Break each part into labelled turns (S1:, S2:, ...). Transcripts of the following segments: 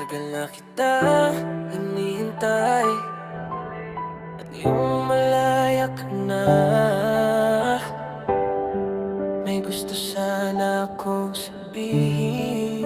S1: Matagal na kita hinihintay at ngayong malaya ka na. May gusto sana akong sabihin.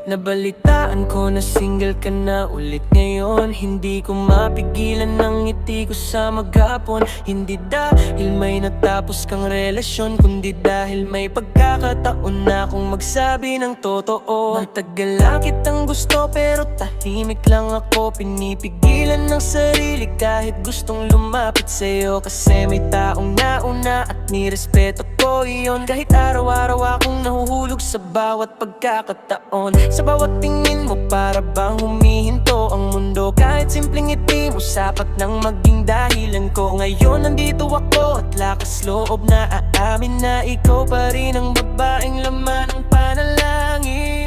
S1: Nabalitaan ko na single ka na ulit ngayon. Hindi ko mapigilan ng ngiti ko sa maghapon. Hindi dahil may natapos kang relasyon, kundi dahil may pagkakataon na akong magsabi ng totoo. Matagal na kitang gusto pero tahimik lang ako. Pinipigilan ng sarili kahit gustong lumapit sa'yo. Kasi may taong nauna at nirespeto ko iyon. Kahit araw-araw akong nahuhulog sa bawat pagkakataon. Sa bawat tingin mo para bang humihinto ang mundo. Kahit simpleng ngiti mo sapat nang maging dahilan ko. Ngayon nandito ako at lakas loob na aamin na ikaw pa rin ang babaeng laman ng panalangin.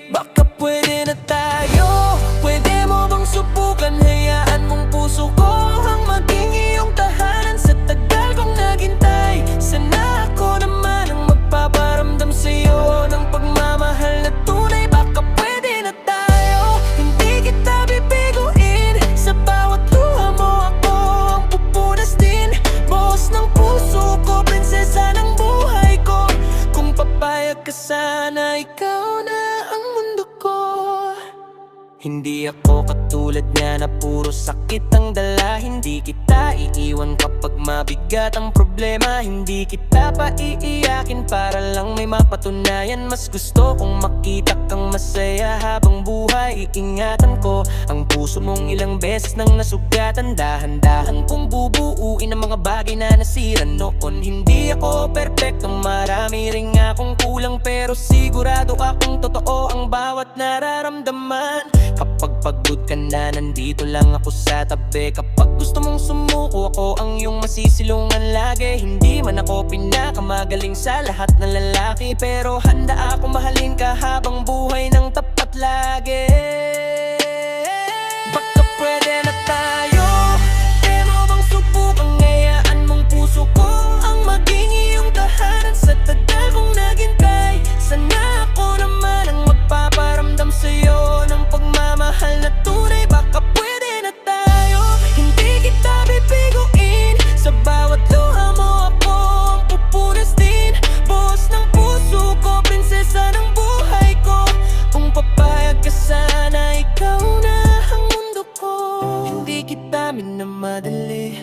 S1: Baka pwede na tayo, pwede mo bang subukan? Hayaan mong puso ko ang maging iyong tahanan. Sa tagal kong naghintay, sana ako naman ang magpaparamdam sa'yo ng pagmamahal na tunay. Baka pwede na tayo, hindi kita bibiguin. Sa bawat luha mo ako ang pupunas din. Boss ng puso ko, prinsesa ng buhay ko. Kung papayag ka sana, ikaw na ang mundo ko. Hindi ako katulad niya na puro sakit ang dala. Hindi kita iiwan kapag mabigat ang problema. Hindi kita pa iiyakin para lang may mapatunayan. Mas gusto kong makita kang masaya habang buhay. Iingatan ko ang puso mong ilang beses nang nasugatan. Dahan-dahan kong bubuuin ang mga bagay na nasira noon. Hindi ako perfecto, marami rin akong kulang. Pero sigurado akong totoo ang bawat nararamdaman. Kapag pagod ka na, nandito lang ako sa tabi. Kapag gusto mong sumuko, ako ang iyong masisilungan lagi. Hindi man ako pinakamagaling sa lahat ng lalaki, pero handa ako mahalin ka habang buhay ng tapat lagi. Baka pwede na tayo, pwede mo bang subukan? Hayaan mong puso ko ang maging iyong tahanan. Sa tagal kong naghintay, sana ako naman ang magpaparamdam sa'yo ng pagmamahal na tunay. Baka pwede na tayo, hindi kita bibiguin. Sa bawat luha mo ako ang pupunas din. Boss ng puso ko, prinsesa ng buhay ko. Kung papayag ka sana, ikaw na ang mundo ko. Hindi kita minamadali,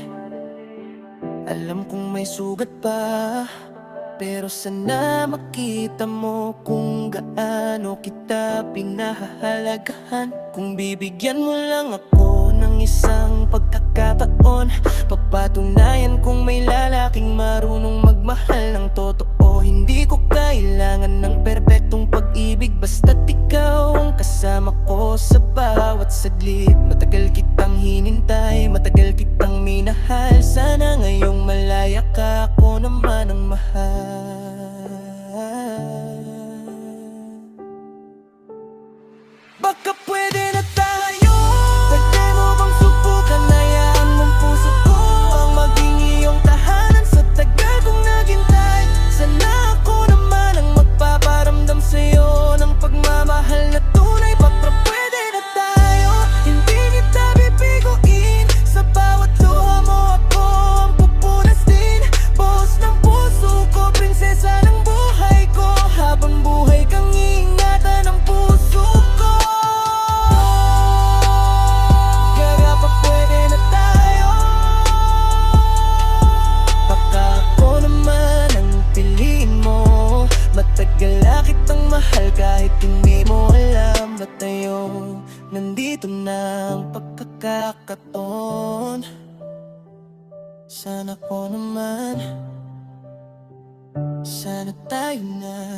S1: alam kong may sugat pa, pero sana makita mo kung gaano kita pinahahalagahan. Kung bibigyan mo lang ako ng isang pagkakataon, papatunayan kung may lalaking marunong magmahal ng totoo. Hindi ko kailangan ng perpektong pag-ibig, basta't ikaw ang kasama ko sa bawat saglit. Matagal kitang hinintay, matagal kitang minahal. Sana ngayong malaya ka, ako naman ang mahal. Baka pwede na tayo, pwede mo bang subukan? Hayaan mong puso ko ang maging iyong tahanan. Sa tagal kong naghintay, sana ako naman ang magpaparamdam sa'yo ng pagmamahal na tunay. Baka pwede na tayo, hindi kita bibiguin. Sa bawat luha mo ako ang pupunas din. Boss ng puso ko, prinsesa ng buhay ko. Habang buhay kang iingatan ng puso ko. Kaya pa pwede na tayo, baka ako naman ang piliin mo. Matagal na kitang mahal kahit hindi mo alam. Ba't ngayon nandito na ang pagkakataon? Sana ko naman, sana tayo na.